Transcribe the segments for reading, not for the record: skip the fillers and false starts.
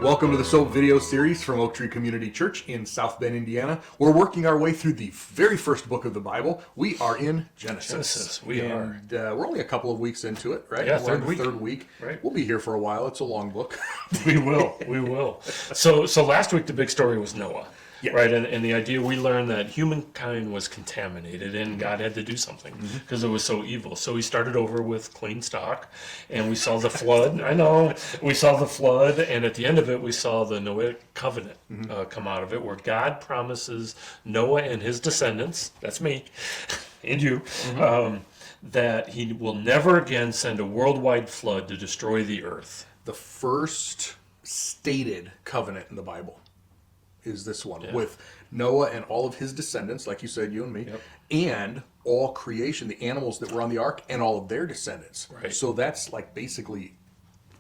Welcome to the S.O.A.P video series from Oak Tree Community Church in South Bend, Indiana. We're working our way through the very first book of the Bible. We are in Genesis. We're only a couple of weeks into it, right? Yeah, we're in the third week. Right. We'll be here for a while. It's a long book. We will. So last week the big story was Noah. Yeah. Right, and the idea we learned that humankind was contaminated and God had to do something because it was so evil. So he started over with clean stock, and we saw the flood. I know, we saw the flood, and at the end of it, we saw the Noahic covenant come out of it, where God promises Noah and his descendants, that's me and you, that he will never again send a worldwide flood to destroy the earth. The first stated covenant in the Bible is this one with Noah and all of his descendants, like you said, you and me, and all creation, the animals that were on the ark and all of their descendants. Right. So that's like basically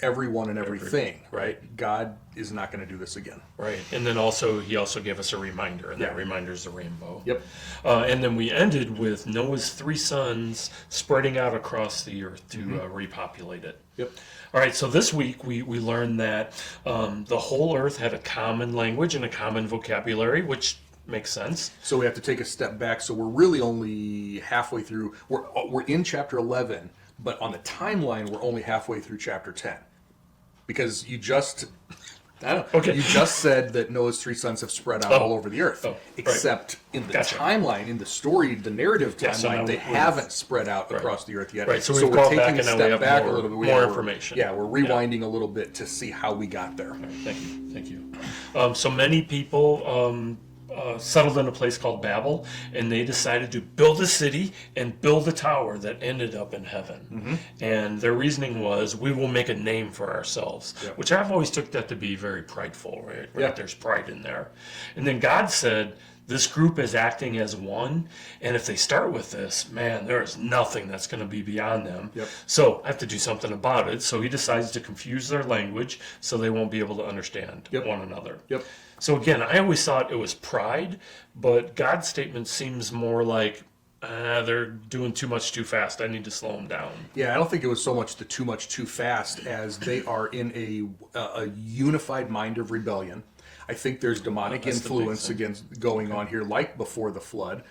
everyone and everything, right? God is not going to do this again. Right, and then he also gave us a reminder, and that reminder is the rainbow. Yep. And then we ended with Noah's 3 sons spreading out across the earth to repopulate it. Yep. All right, so this week we learned that the whole earth had a common language and a common vocabulary, which makes sense. So we have to take a step back. So we're really only halfway through. We're in chapter 11, but on the timeline, we're only halfway through chapter 10. Because you just said that Noah's 3 sons have spread out all over the earth. Except in the timeline, in the story, the narrative timeline, they haven't spread out across the earth yet. Right, so we're gone taking back a and now step we have back more, a little bit. more information. Yeah, we're rewinding a little bit to see how we got there. Thank you. So many people settled in a place called Babel, and they decided to build a city and build a tower that ended up in heaven. And their reasoning was, we will make a name for ourselves, which I've always took that to be very prideful, right? Yeah. There's pride in there. And then God said, this group is acting as one, and if they start with this, man, there is nothing that's going to be beyond them. So I have to do something about it. So he decides to confuse their language so they won't be able to understand one another. So again, I always thought it was pride, but God's statement seems more like, they're doing too much too fast. I need to slow them down. Yeah, I don't think it was so much the too much too fast as they are in a unified mind of rebellion. I think there's demonic influence going on here, like before the flood.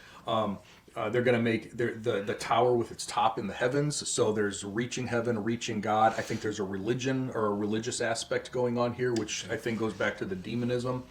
They're going to make the tower with its top in the heavens, so there's reaching heaven, reaching God. I think there's a religion or a religious aspect going on here, which I think goes back to the demonism.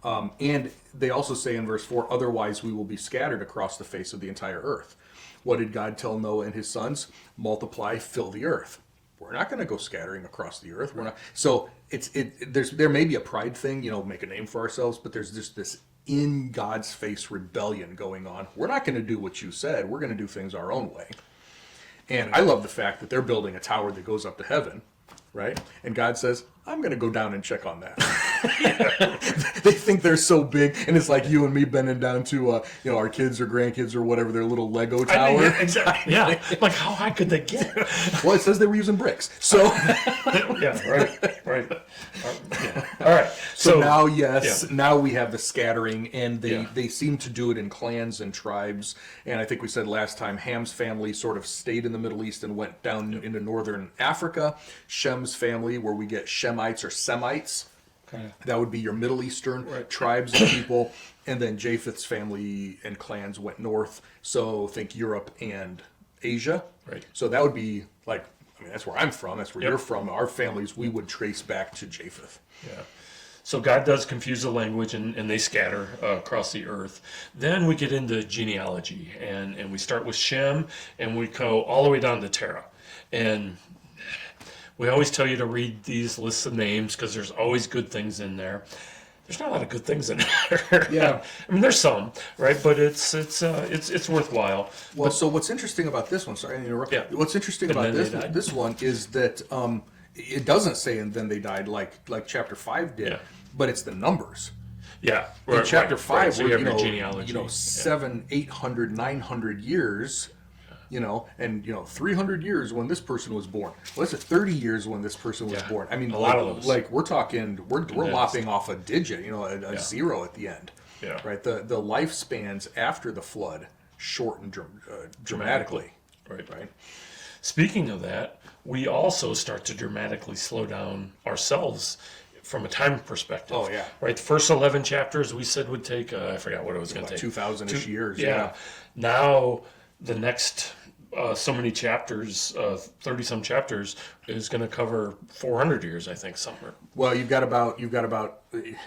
And they also say in verse 4, otherwise we will be scattered across the face of the entire earth. What did God tell Noah and his sons? Multiply, fill the earth. We're not going to go scattering across the earth. We're not. So there may be a pride thing, make a name for ourselves, but there's just this in God's face rebellion going on. We're not going to do what you said. We're going to do things our own way. And I love the fact that they're building a tower that goes up to heaven, right? And God says, I'm going to go down and check on that. They think they're so big, and it's like you and me bending down to, our kids or grandkids or whatever, their little Lego tower. Exactly. Yeah. Like, how high could they get? Well, it says they were using bricks. So. Right. All right. So now, now we have the scattering, and they seem to do it in clans and tribes. And I think we said last time, Ham's family sort of stayed in the Middle East and went down into northern Africa. Shem's family, where we get Shemites or Semites, that would be your Middle Eastern tribes and people. And then Japheth's family and clans went north. So think Europe and Asia. Right. So that would be like, that's where I'm from. That's where you're from. Our families, we would trace back to Japheth. Yeah. So God does confuse the language, and they scatter across the earth. Then we get into genealogy, and we start with Shem, and we go all the way down to Terah. And we always tell you to read these lists of names because there's always good things in there. There's not a lot of good things in there. Yeah. I mean, there's some, right? But it's worthwhile. Well, so what's interesting about this one, sorry to interrupt. Yeah. What's interesting about this one is that it doesn't say and then they died like chapter 5 did, but it's the numbers. Yeah. In chapter 5, so we're, genealogy. 700, 800, 900 years, and 300 years when this person was born. Well, it's 30 years when this person was born. I mean, a lot of those. Like we're talking, we're lopping off a digit, a zero at the end. Yeah. Right. The lifespans after the flood shortened dramatically. Right. Speaking of that, we also start to dramatically slow down ourselves from a time perspective. Oh, yeah. Right. The first 11 chapters we said would take, I forgot what it was going to take. 2,000-ish years. Yeah. Now the next so many chapters, 30 some chapters, is going to cover 400 years, I think, somewhere. Well, you've got about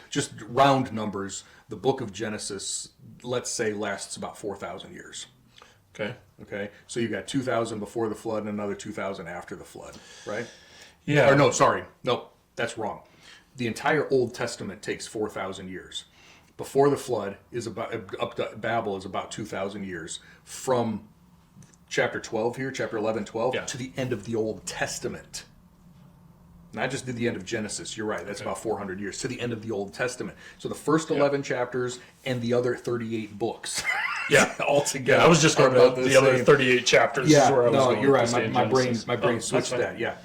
just round numbers. The book of Genesis, let's say, lasts about 4,000 years. Okay. Okay, so you've got 2,000 before the flood and another 2,000 after the flood, right? Yeah. Or no, sorry, no, that's wrong. The entire Old Testament takes 4,000 years. Before the flood is about up to Babel is about 2,000 years from chapter 12 here, chapter 11, 12 Yeah. to the end of the Old Testament. And I just did the end of Genesis. You're right. That's about 400 years to the end of the Old Testament. So the first 11 chapters and the other 38 books. Yeah. all together. Yeah, I was just going about to the other same. 38 chapters. Yeah, is where I was no, going you're with right. the My brain Genesis. switched that's fine. that. Yeah.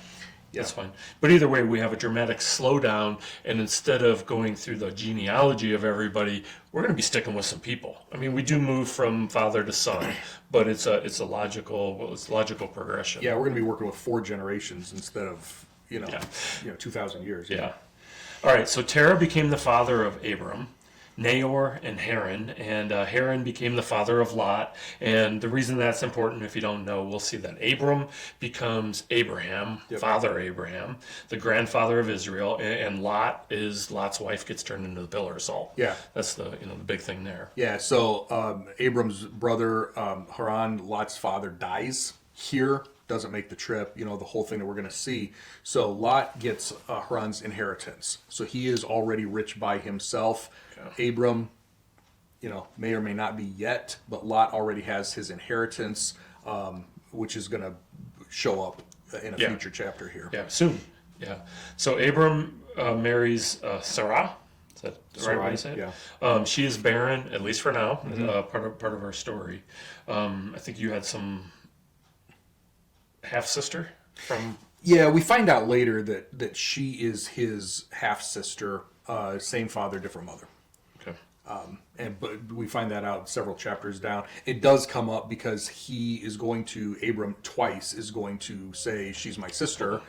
That's fine. But either way, we have a dramatic slowdown, and instead of going through the genealogy of everybody, we're going to be sticking with some people. I mean, we do move from father to son, but it's a logical progression. Yeah, we're going to be working with 4 generations instead of 2,000 years. Yeah. All right. So Terah became the father of Abram, Nahor, and Haran, and Haran became the father of Lot. And the reason that's important, if you don't know, we'll see that Abram becomes Abraham, Father Abraham, the grandfather of Israel, and Lot's wife gets turned into the pillar of salt. Yeah. That's the big thing there. Yeah, so Abram's brother, Haran, Lot's father, dies here, doesn't make the trip, the whole thing that we're going to see. So Lot gets Haran's inheritance. So he is already rich by himself. Okay. Abram, may or may not be yet, but Lot already has his inheritance, which is going to show up in a future chapter here. Yeah, soon. Yeah. So Abram marries Sarah. Is that the right way to say it? Yeah. She is barren, at least for now. Part of our story. I think you had some half sister from. Yeah, we find out later that she is his half sister, same father, different mother. Okay. But we find that out several chapters down. It does come up because Abram twice is going to say she's my sister,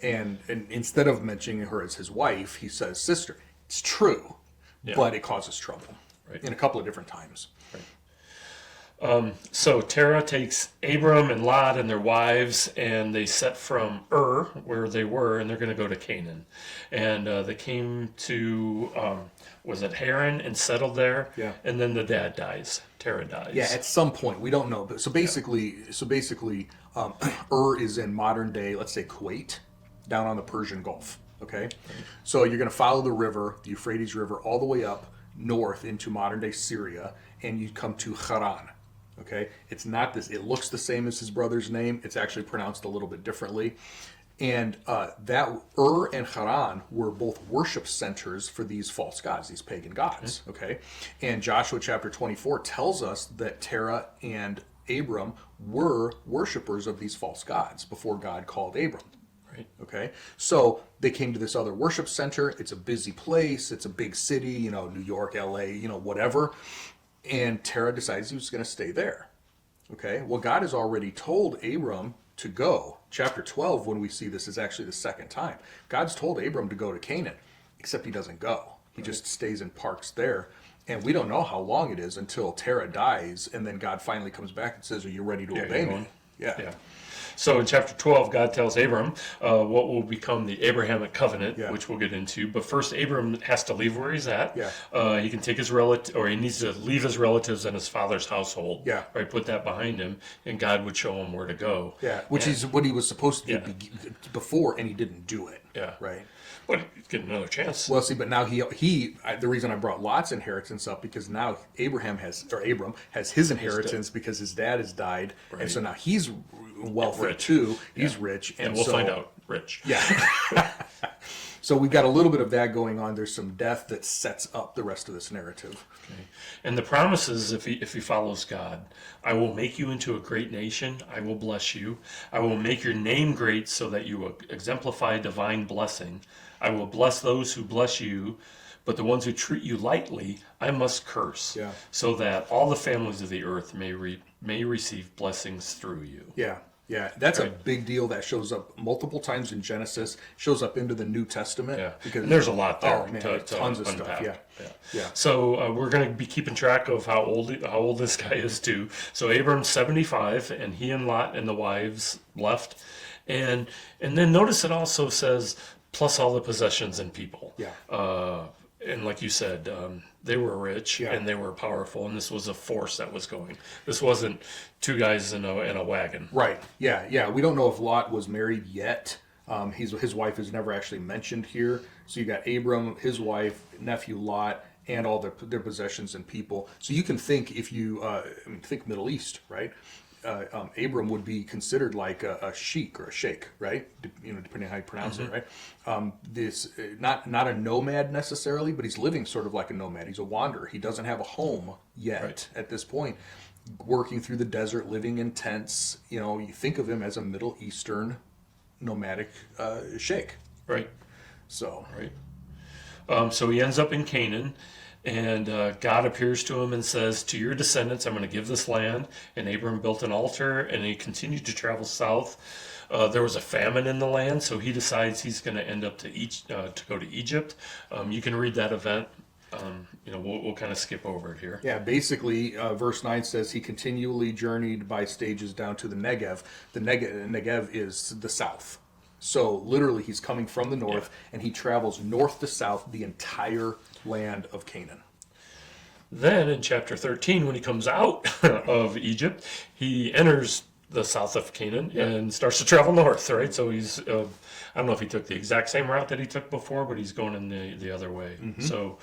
and instead of mentioning her as his wife, he says sister. It's true, but it causes trouble in a couple of different times. So Terah takes Abram and Lot and their wives, and they set from where they were, and they're going to go to Canaan. And they came to, was it Haran, and settled there? Yeah. And then the dad dies. Terah dies. Yeah, at some point we don't know. But so basically, is in modern day, let's say Kuwait, down on the Persian Gulf. Okay, so you're going to follow the river, the Euphrates River, all the way up north into modern day Syria, and you come to Haran. Okay, it's not this. It looks the same as his brother's name. It's actually pronounced a little bit differently. And that and Haran were both worship centers for these false gods, these pagan gods. Okay, and Joshua chapter 24 tells us that Terah and Abram were worshipers of these false gods before God called Abram. Right. Okay, so they came to this other worship center. It's a busy place. It's a big city. New York, L.A. Whatever. And Terah decides he was going to stay there. Okay, well, God has already told Abram to go. Chapter 12, when we see this, is actually the second time. God's told Abram to go to Canaan, except he doesn't go. He just stays and parks there. And we don't know how long it is until Terah dies, and then God finally comes back and says, are you ready to obey me? Yeah. So in chapter 12, God tells Abram what will become the Abrahamic covenant, which we'll get into. But first, Abram has to leave where he's at. Yeah. He can take his relative, or he needs to leave his relatives and his father's household. Yeah. Right. Put that behind him, and God would show him where to go. Yeah. Which is what he was supposed to do before, and he didn't do it. Yeah. Right. But he's getting another chance. Well, see, but now the reason I brought Lot's inheritance up, because now Abram has his inheritance because his dad has died, and so now he's wealthy too. He's rich, and we'll find out rich. Yeah. So we've got a little bit of that going on. There's some death that sets up the rest of this narrative. Okay. And the promise is, if he follows God, I will make you into a great nation. I will bless you. I will make your name great so that you will exemplify divine blessing. I will bless those who bless you, but the ones who treat you lightly, I must curse, Yeah. so that all the families of the earth may receive blessings through you. Yeah. Yeah, that's a big deal that shows up multiple times in Genesis, shows up into the New Testament. Yeah, Because and there's a lot there. Oh man, to tons of unpack. stuff. Yeah. So we're going to be keeping track of how old this guy is too. So Abram's 75, and he and Lot and the wives left, and then notice it also says plus all the possessions and people. Yeah. And like you said, they were rich and they were powerful, and this was a force that was going. This wasn't two guys in a wagon. Right. Yeah. We don't know if Lot was married yet. His wife is never actually mentioned here. So you got Abram, his wife, nephew Lot, and all their possessions and people. So you can think if you think Middle East, right? Abram would be considered like a sheik or a sheikh, right? Depending on how you pronounce it, right? This not a nomad necessarily, but he's living sort of like a nomad. He's a wanderer. He doesn't have a home yet at this point. Working through the desert, living in tents. You think of him as a Middle Eastern nomadic sheikh. Right. So. Right. So he ends up in Canaan. And God appears to him and says, to your descendants, I'm going to give this land. And Abram built an altar, and he continued to travel south. There was a famine in the land, so he decides he's going to end up to go to Egypt. You can read that event. We'll kind of skip over it here. Yeah, basically, verse 9 says he continually journeyed by stages down to the Negev. The Negev is the south. So literally he's coming from the north, and he travels north to south the entire land of Canaan. Then in chapter 13, when he comes out of Egypt, he enters the south of Canaan and starts to travel north, right? So he's, I don't know if he took the exact same route that he took before, but he's going in the other way. So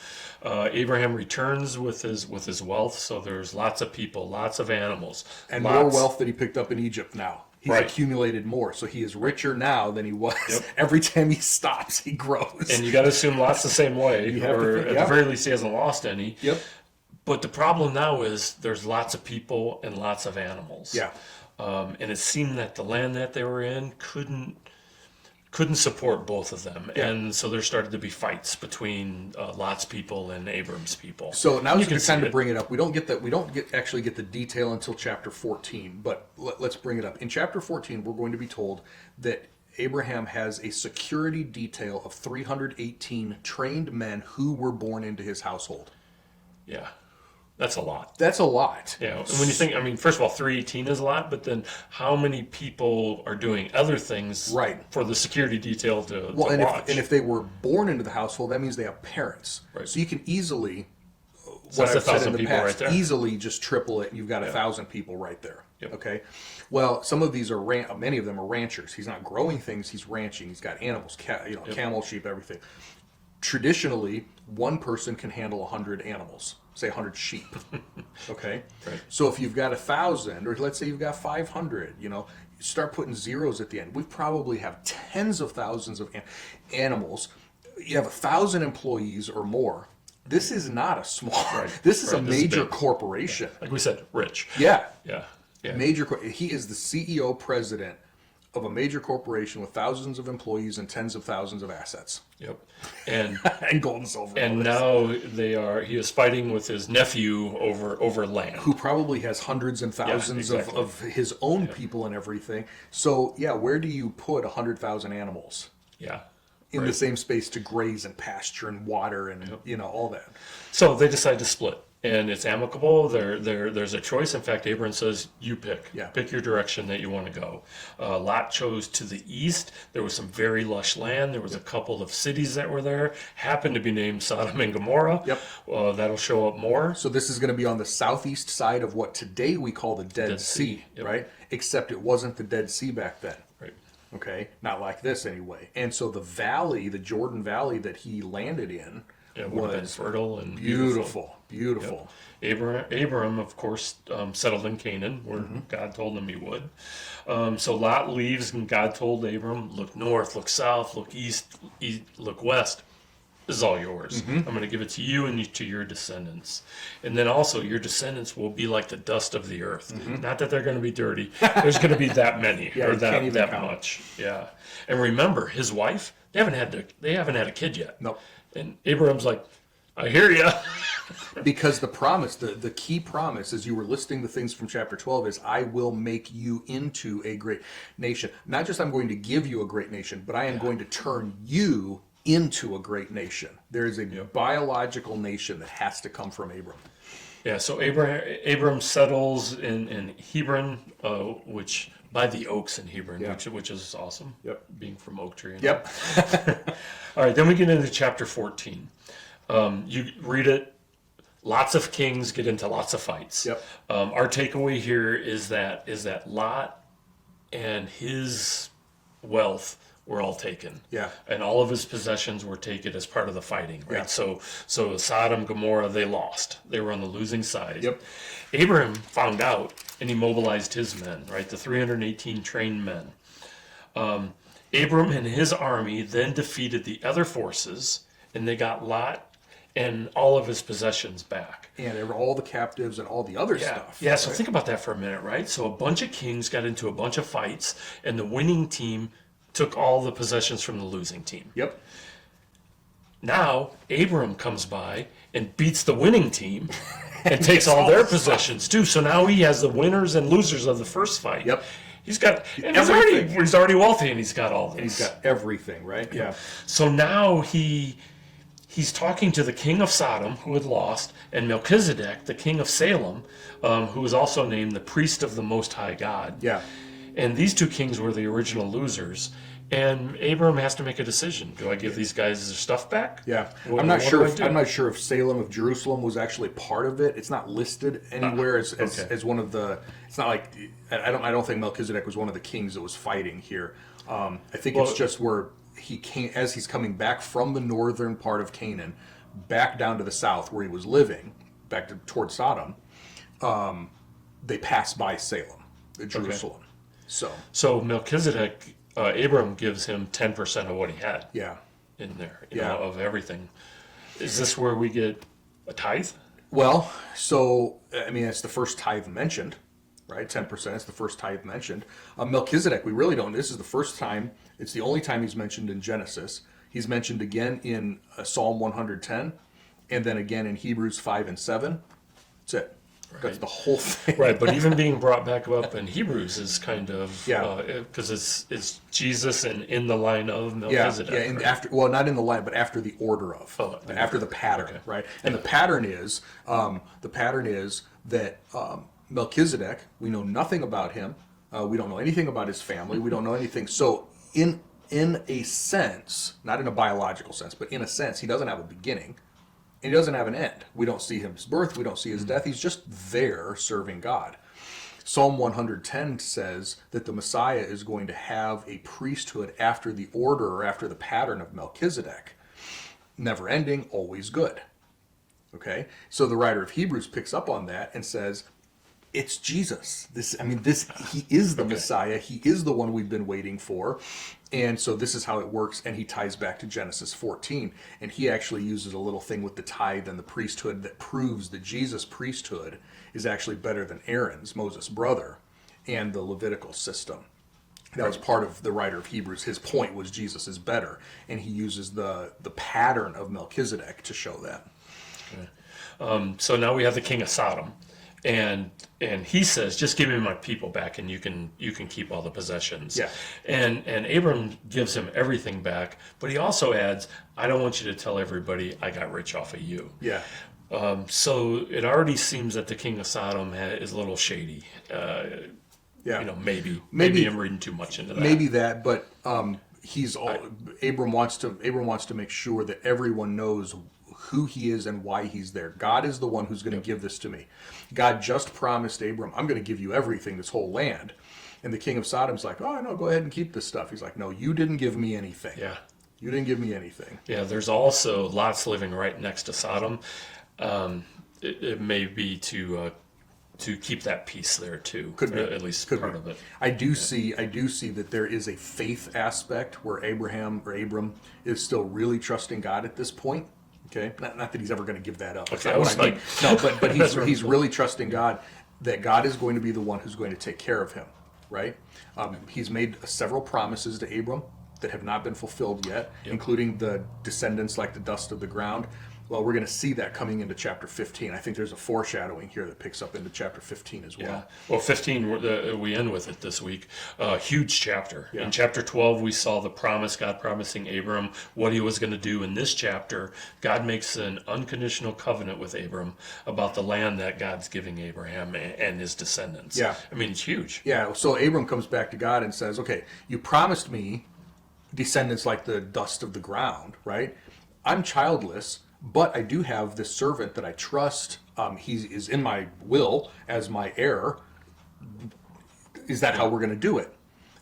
Abraham returns with his wealth. So there's lots of people, lots of animals. And more wealth that he picked up in Egypt now. He's accumulated more, so he is richer now than he was. Every time he stops, he grows. And you got to assume lots the same way, or at the very least, he hasn't lost any. Yep. But the problem now is there's lots of people and lots of animals. Yeah. And it seemed that the land that they were in couldn't support both of them, and so there started to be fights between Lot's people and Abram's people. So now you can kind of bring it up. We don't actually get the detail until chapter 14, but let's bring it up. In chapter 14, we're going to be told that Abraham has a security detail of 318 trained men who were born into his household. Yeah. That's a lot. That's a lot. Yeah. And when you think, first of all, 318 is a lot, but then how many people are doing other things for the security detail to watch? If they were born into the household, that means they have parents. Right. So you can easily, so that's 1,000 people right there. Easily just triple it, and you've got 1,000 people right there. Yep. Okay. Well, some of these are many of them are ranchers. He's not growing things; he's ranching. He's got animals, camel, sheep, everything. Traditionally, one person can handle 100 animals. Say 100 sheep. Okay. Right. So if you've got 1,000, or let's say you've got 500, you start putting zeros at the end. We probably have tens of thousands of animals. You have 1,000 employees or more. This is not a small. This is a major corporation. Like we said, rich. Yeah. Yeah. Major. He is the CEO president of a major corporation with thousands of employees and tens of thousands of assets. Yep. And and gold and silver. And now he is fighting with his nephew over land. Who probably has hundreds and thousands of his own people and everything. So where do you put 100,000 animals? Yeah. In the same space to graze and pasture and water and all that. So they decide to split. And it's amicable. There's a choice. In fact, Abram says, you pick. Yeah. Pick your direction that you want to go. Lot chose to the east. There was some very lush land. There was a couple of cities that were there. Happened to be named Sodom and Gomorrah. Yep. That'll show up more. So this is going to be on the southeast side of what today we call the Dead Sea. Right? Except it wasn't the Dead Sea back then. Right. Okay? Not like this anyway. And so the valley, the Jordan Valley that he landed in, would have been fertile and beautiful. Yep. Abram, of course, settled in Canaan, where God told him he would. So Lot leaves, and God told Abram, look north, look south, look east, look west. This is all yours. I'm going to give it to you and to your descendants. And then also, your descendants will be like the dust of the earth. Not that they're going to be dirty. There's going to be that many, or that much. Yeah. And remember, his wife, they haven't had a kid yet. Nope. And Abraham's like, I hear you. Because the promise, the key promise, as you were listing the things from chapter 12, is I will make you into a great nation. Not just I'm going to give you a great nation, but I am going to turn you into a great nation. There is a biological nation that has to come from Abram. Yeah, so Abram settles in Hebron, which by the oaks in Hebron, which is awesome. Yep. Being from oak tree. Yep. All right, then we get into chapter 14. You read it. Lots of kings get into lots of fights. Yep. Our takeaway here is that Lot and his wealth were all taken. Yeah. And all of his possessions were taken as part of the fighting, right? Yeah. So Sodom, Gomorrah, they lost. They were on the losing side. Yep. Abraham found out and he mobilized his men, right? The 318 trained men. Abram and his army then defeated the other forces and they got Lot and all of his possessions back. And there were all the captives and all the other stuff. Yeah, so think about that for a minute, right? So a bunch of kings got into a bunch of fights and the winning team took all the possessions from the losing team. Yep. Now, Abram comes by and beats the winning team and takes all their possessions too. So now he has the winners and losers of the first fight. Yep. He's got, and Everything. he's already wealthy and he's got all this. And he's got everything, right? Yeah. So now he's talking to the king of Sodom, who had lost, and Melchizedek, the king of Salem, who was also named the priest of the Most High God. Yeah. And these two kings were the original losers. And Abram has to make a decision. Do I give these guys their stuff back? Yeah. What I'm not do sure I if do? I'm not sure if Salem of Jerusalem was actually part of it. It's not listed anywhere as one of the. It's not like I don't think Melchizedek was one of the kings that was fighting here. I think it's just where he came as he's coming back from the northern part of Canaan, back down to the south where he was living, towards Sodom. They pass by Salem, Jerusalem. So Melchizedek, Abram gives him 10% of what he had yeah. in there, you know, of everything. Is this where we get a tithe? Well, so I mean, it's the first tithe mentioned, right? 10% is the first tithe mentioned. Melchizedek, we really don't. This is the first time. It's the only time he's mentioned in Genesis. He's mentioned again in Psalm 110, and then again in Hebrews 5 and 7. That's it. Right. That's the whole thing. Right, but even being brought back up in Hebrews is kind of because it's Jesus and in the line of Melchizedek. Yeah, and right? after, well, not in the line, but after the order of, after the pattern, right? And the pattern is that Melchizedek, we know nothing about him. We don't know anything about his family. We don't know anything. So in a sense, not in a biological sense, but in a sense, he doesn't have a beginning. And he doesn't have an end. We don't see his birth. We don't see his death. He's just there serving God. Psalm 110 says that the Messiah is going to have a priesthood after the order or after the pattern of Melchizedek. Never ending, always good. Okay? So the writer of Hebrews picks up on that and says, it's Jesus. He is the Messiah. He is the one we've been waiting for. And so this is how it works. And he ties back to Genesis 14. And he actually uses a little thing with the tithe and the priesthood that proves that Jesus' priesthood is actually better than Aaron's, Moses' brother, and the Levitical system. That was part of the writer of Hebrews. His point was Jesus is better. And he uses the pattern of Melchizedek to show that. Okay. So now we have the king of Sodom. And he says, just give me my people back and you can keep all the possessions. Yeah. And Abram gives him everything back, but he also adds, I don't want you to tell everybody I got rich off of you. Yeah. So it already seems that the king of Sodom is a little shady. Yeah. You know, maybe I'm reading too much into that. Maybe that, but Abram wants to make sure that everyone knows who he is and why he's there. God is the one who's going to give this to me. God just promised Abram, I'm going to give you everything, this whole land. And the king of Sodom's like, oh, no, go ahead and keep this stuff. He's like, no, you didn't give me anything. Yeah. You didn't give me anything. Yeah, there's also lots living right next to Sodom. It may be to keep that peace there too. Could be. At least Could part be. of it. I do see that there is a faith aspect where Abram is still really trusting God at this point. Okay, not that he's ever going to give that up. That's Okay, not what I mean. No, but he's really trusting God that God is going to be the one who's going to take care of him. Right? He's made several promises to Abram that have not been fulfilled yet, including the descendants like the dust of the ground. Well, we're going to see that coming into chapter 15. I think there's a foreshadowing here that picks up into chapter 15 as well. Yeah. Well, 15, we end with it this week. Huge chapter. Yeah. In chapter 12, we saw the promise, God promising Abram what he was going to do. In this chapter, God makes an unconditional covenant with Abram about the land that God's giving Abraham and his descendants. Yeah. I mean, it's huge. Yeah, so Abram comes back to God and says, okay, you promised me descendants like the dust of the ground, right? I'm childless, but I do have this servant that I trust. He is in my will as my heir. Is that how we're going to do it?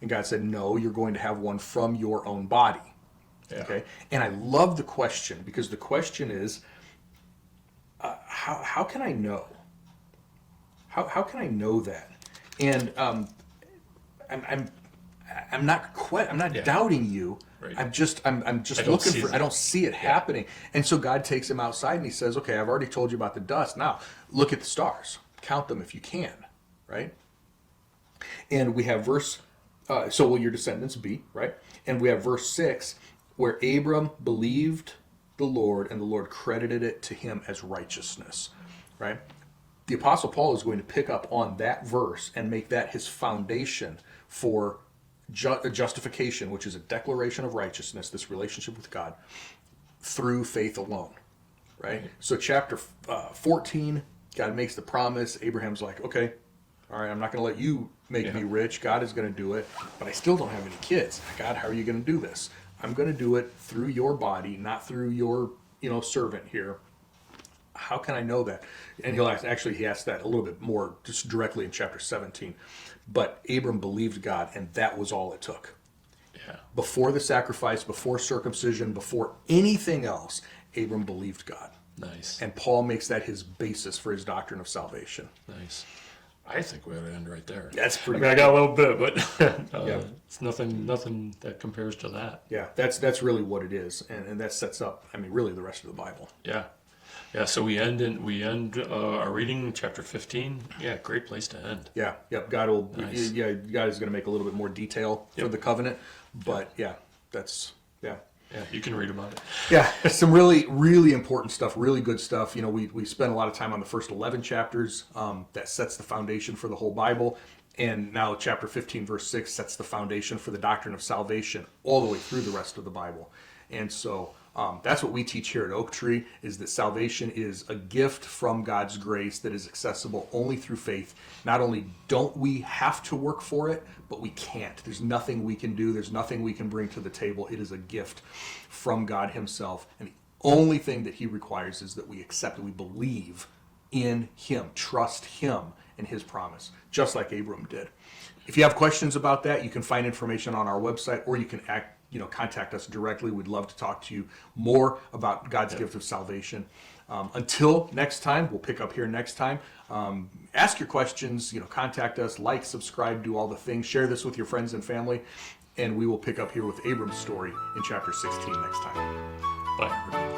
And God said, no, you're going to have one from your own body. Yeah. Okay? And I love the question, because the question is, how can I know? How can I know that? And I'm not doubting you. Right. I'm just looking for. I don't see it happening. And so God takes him outside and he says, "Okay, I've already told you about the dust. Now look at the stars. Count them if you can." Right. And we have verse. So will your descendants be, right? And we have verse 6, where Abram believed the Lord, and the Lord credited it to him as righteousness. Right. The Apostle Paul is going to pick up on that verse and make that his foundation for justification, which is a declaration of righteousness, this relationship with God, through faith alone, right? So chapter 14, God makes the promise. Abraham's like, okay, all right, I'm not going to let you make me rich. God is going to do it, but I still don't have any kids. God, how are you going to do this? I'm going to do it through your body, not through your, servant here. How can I know that? And he asks that a little bit more just directly in chapter 17. But Abram believed God, and that was all it took. Yeah. Before the sacrifice, before circumcision, before anything else, Abram believed God. Nice. And Paul makes that his basis for his doctrine of salvation. Nice. I think we ought to end right there. That's pretty. I got a little bit, but Yeah. it's nothing that compares to that. Yeah, that's really what it is, and that sets up, really the rest of the Bible. Yeah. Yeah, so we end our reading in chapter 15. Yeah, great place to end. Yeah, yep. God will. Nice. Yeah, God is going to make a little bit more detail for the covenant, but that's. Yeah, you can read about it. Yeah, some really, really important stuff, really good stuff. We spent a lot of time on the first 11 chapters. That sets the foundation for the whole Bible. And now chapter 15, verse 6 sets the foundation for the doctrine of salvation all the way through the rest of the Bible. And so that's what we teach here at Oak Tree, is that salvation is a gift from God's grace that is accessible only through faith. Not only don't we have to work for it, but we can't. There's nothing we can do. There's nothing we can bring to the table. It is a gift from God himself. And the only thing that he requires is that we accept it. We believe in him, trust him and his promise, just like Abram did. If you have questions about that, you can find information on our website, or you can contact us directly. We'd love to talk to you more about God's gift of salvation. Until next time, we'll pick up here next time. Ask your questions, contact us, like, subscribe, do all the things. Share this with your friends and family, and we will pick up here with Abram's story in chapter 16 next time. Bye, everybody.